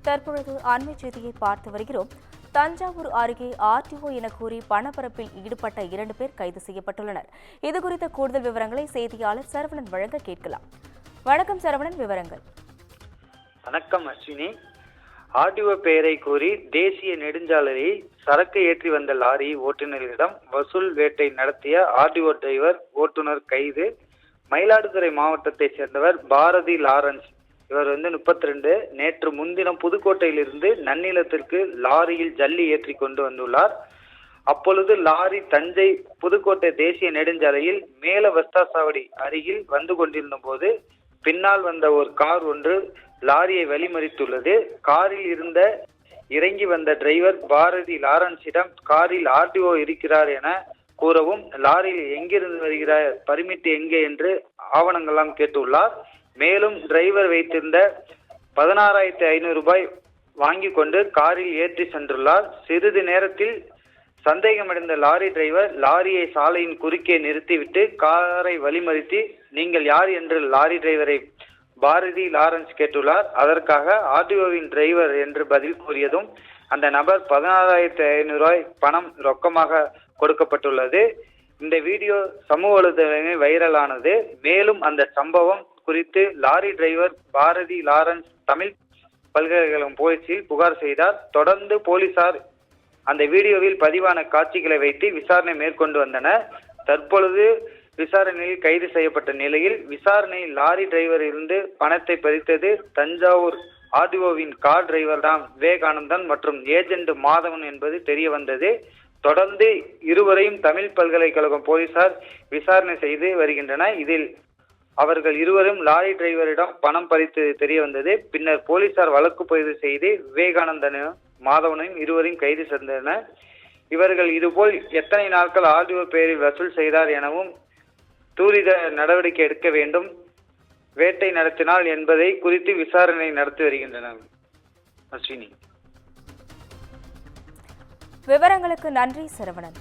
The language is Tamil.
தற்பொழுது அண்மை செய்தியை பார்த்து வருகிறோம். தஞ்சாவூர் அருகே ஆர்டிஓ என கூறி பணப்பரப்பில் ஈடுபட்ட 2 பேர் கைது செய்யப்பட்டுள்ளனர். இதுகுறித்த கூடுதல் விவரங்களை செய்தியாளர் சரவணன் வழங்க கேட்கலாம். வணக்கம் சரவணன், விவரங்கள். வணக்கம் அஸ்வினி. ஆர்டிஓ பெயரை கூறி தேசிய நெடுஞ்சாலையை சரக்கு ஏற்றி வந்த லாரி ஓட்டுநரிடம் வசூல் வேட்டை நடத்திய ஆர்டிஓ டிரைவர் ஓட்டுநர் கைது. மயிலாடுதுறை மாவட்டத்தை சேர்ந்தவர் பாரதி லாரன்ஸ். இவர் 32. நேற்று முன்தினம் புதுக்கோட்டையிலிருந்து நன்னிலத்திற்கு லாரியில் ஜல்லி ஏற்றி கொண்டு வந்துள்ளார். அப்பொழுது லாரி தஞ்சை புதுக்கோட்டை தேசிய நெடுஞ்சாலையில் மேல வஸ்தாசாவடி அருகில் வந்து கொண்டிருந்த போது பின்னால் வந்த ஒரு கார் ஒன்று லாரியை வழிமறித்துள்ளது. காரில் இருந்த இறங்கி வந்த டிரைவர் பாரதி லாரன்ஸிடம் காரில் ஆர்டிஓ இருக்கிறார் என கூறவும், லாரியில் எங்கிருந்து வருகிறார், பர்மிட் எங்கே என்று ஆவணங்கள்லாம் கேட்டுள்ளார். மேலும் டிரைவர் வைத்திருந்த 16,500 ரூபாய் வாங்கி கொண்டு காரில் ஏற்றி சென்றுள்ளார். சிறிது நேரத்தில் சந்தேகமடைந்த லாரி டிரைவர் லாரியை சாலையின் குறுக்கே நிறுத்திவிட்டு காரை வழிமறித்து, நீங்கள் யார் என்று லாரி டிரைவரை பாரதி லாரன்ஸ் கேட்டுள்ளார். அதற்காக ஆர்டிஓவின் டிரைவர் என்று பதில் கூறியதும் அந்த நபர் 16,500 ரூபாய் பணம் ரொக்கமாக கொடுக்கப்பட்டுள்ளது. இந்த வீடியோ சமூக வலைதளங்களில் வைரலானது. மேலும் அந்த சம்பவம் குறித்து lorry driver Bharathi Lawrence Tamil பல்கலைக்கழகம் போலீசில் புகார் செய்தார். தொடர்ந்து போலீசார் அந்த வீடியோவில் பதிவான காட்சிகளை வைத்து விசாரணை மேற்கொண்டு வந்தனர். தற்பொழுது விசாரணையில் கைது செய்யப்பட்ட நிலையில் விசாரணையில் லாரி டிரைவர் இருந்து பணத்தை பறித்தது தஞ்சாவூர் ஆர்டிஓவின் கார் டிரைவர் தான் விவேகானந்தன் மற்றும் ஏஜென்ட் மாதவன் என்பது தெரிய வந்தது. தொடர்ந்து இருவரையும் தமிழ் பல்கலைக்கழகம் போலீசார் விசாரணை செய்து வருகின்றனர். இதில் அவர்கள் இருவரும் லாரி டிரைவரிடம் பணம் பறித்தது தெரிய வந்தது. பின்னர் போலீசார் வழக்கு பதிவு செய்து விவேகானந்தனும் மாதவனையும் இருவரையும் கைது செய்தனர். இவர்கள் இதுபோல் எத்தனை நாட்கள் ஆர்டிஓ பெயரில் வசூல் செய்தார் எனவும் துரித நடவடிக்கை எடுக்க வேண்டும், வேட்டை நடத்தினால் என்பதை குறித்து விசாரணை நடத்தி வருகின்றனர். அஸ்வினி, விவரங்களுக்கு நன்றி சரவணன்.